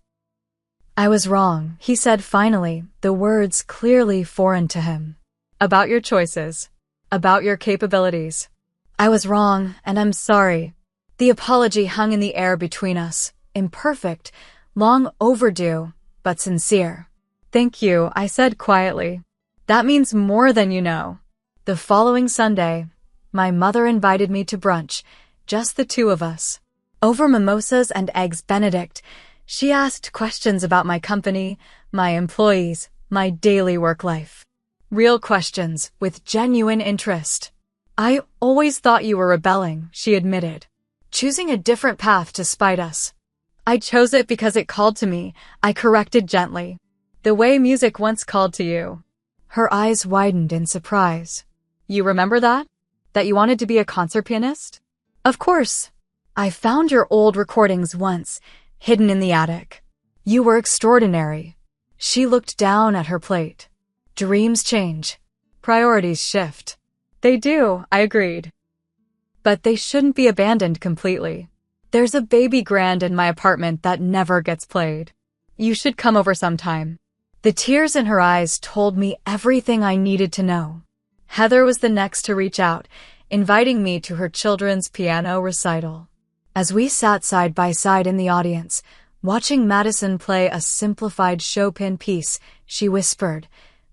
I was wrong, he said finally, the words clearly foreign to him. About your choices. About your capabilities. I was wrong, and I'm sorry. The apology hung in the air between us, imperfect, long overdue, but sincere. Thank you, I said quietly. That means more than you know. The following Sunday, my mother invited me to brunch, just the two of us. Over mimosas and eggs Benedict, she asked questions about my company, my employees, my daily work life. Real questions, with genuine interest. I always thought you were rebelling, she admitted. Choosing a different path to spite us. I chose it because it called to me, I corrected gently. The way music once called to you. Her eyes widened in surprise. You remember that? That you wanted to be a concert pianist? Of course. I found your old recordings once, hidden in the attic. You were extraordinary. She looked down at her plate. Dreams change. Priorities shift. They do, I agreed. But they shouldn't be abandoned completely. There's a baby grand in my apartment that never gets played. You should come over sometime. The tears in her eyes told me everything I needed to know. Heather was the next to reach out, inviting me to her children's piano recital. As we sat side by side in the audience, watching Madison play a simplified Chopin piece, she whispered,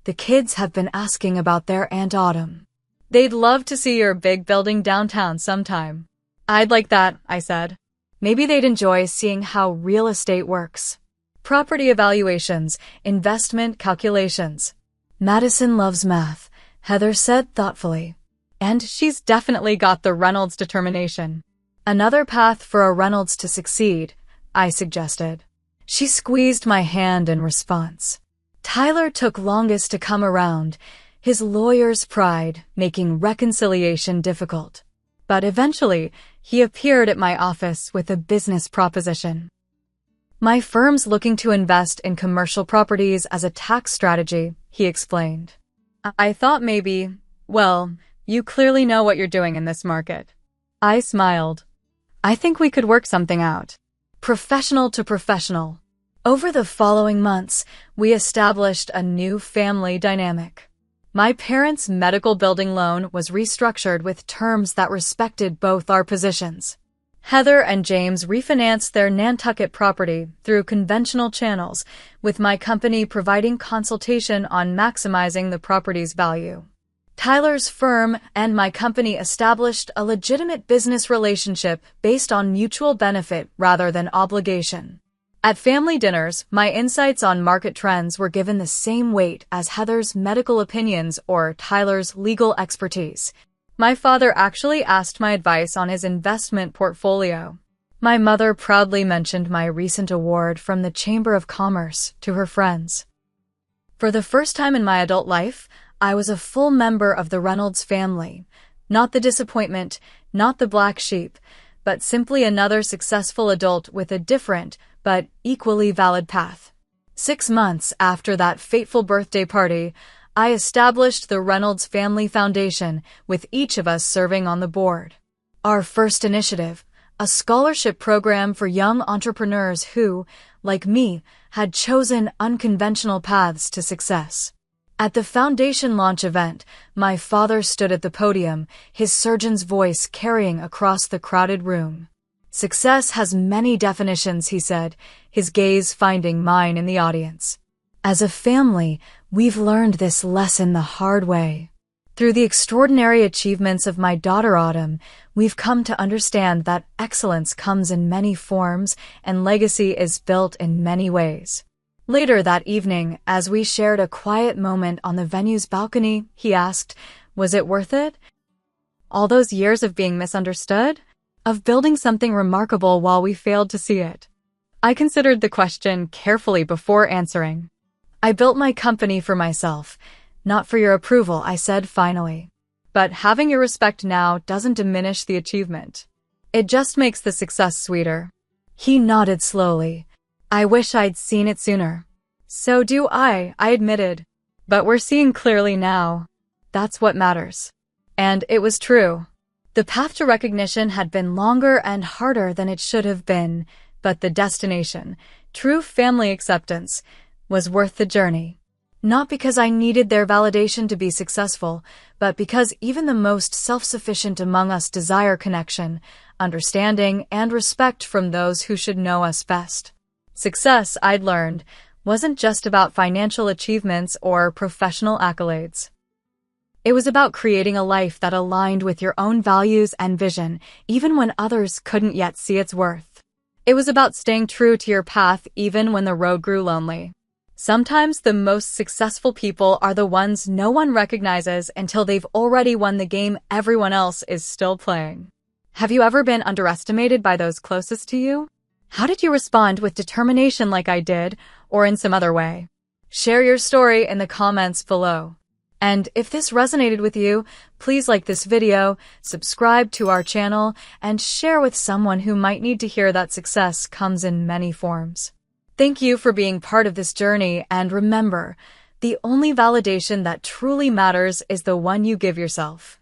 The kids have been asking about their Aunt Autumn. They'd love to see your big building downtown sometime. I'd like that, I said. Maybe they'd enjoy seeing how real estate works. Property evaluations, investment calculations. Madison loves math, Heather said thoughtfully. And she's definitely got the Reynolds determination. Another path for a Reynolds to succeed, I suggested. She squeezed my hand in response. Tyler took longest to come around, his lawyer's pride making reconciliation difficult. But eventually, he appeared at my office with a business proposition. My firm's looking to invest in commercial properties as a tax strategy, he explained. I thought maybe, well, you clearly know what you're doing in this market. I smiled. I think we could work something out. Professional to professional. Over the following months, we established a new family dynamic. My parents' medical building loan was restructured with terms that respected both our positions. Heather and James refinanced their Nantucket property through conventional channels, with my company providing consultation on maximizing the property's value. Tyler's firm and my company established a legitimate business relationship based on mutual benefit rather than obligation. At family dinners, my insights on market trends were given the same weight as Heather's medical opinions or Tyler's legal expertise. My father actually asked my advice on his investment portfolio. My mother proudly mentioned my recent award from the Chamber of Commerce to her friends. For the first time in my adult life, I was a full member of the Reynolds family. Not the disappointment, not the black sheep, but simply another successful adult with a different, but equally valid path. 6 months after that fateful birthday party, I established the Reynolds Family Foundation, with each of us serving on the board. Our first initiative, a scholarship program for young entrepreneurs who, like me, had chosen unconventional paths to success. At the foundation launch event, my father stood at the podium, his surgeon's voice carrying across the crowded room. Success has many definitions, he said, his gaze finding mine in the audience. As a family, we've learned this lesson the hard way. Through the extraordinary achievements of my daughter Autumn, we've come to understand that excellence comes in many forms and legacy is built in many ways. Later that evening, as we shared a quiet moment on the venue's balcony, he asked, "Was it worth it? All those years of being misunderstood? Of building something remarkable while we failed to see it?" I considered the question carefully before answering. "I built my company for myself, not for your approval," I said finally. "But having your respect now doesn't diminish the achievement. It just makes the success sweeter." He nodded slowly. "I wish I'd seen it sooner." "So do I admitted. "But we're seeing clearly now. That's what matters." And it was true. The path to recognition had been longer and harder than it should have been, but the destination, true family acceptance, was worth the journey. Not because I needed their validation to be successful, but because even the most self-sufficient among us desire connection, understanding, and respect from those who should know us best. Success, I'd learned, wasn't just about financial achievements or professional accolades. It was about creating a life that aligned with your own values and vision, even when others couldn't yet see its worth. It was about staying true to your path even when the road grew lonely. Sometimes the most successful people are the ones no one recognizes until they've already won the game everyone else is still playing. Have you ever been underestimated by those closest to you? How did you respond, with determination like I did, or in some other way? Share your story in the comments below. And if this resonated with you, please like this video, subscribe to our channel, and share with someone who might need to hear that success comes in many forms. Thank you for being part of this journey, and remember, the only validation that truly matters is the one you give yourself.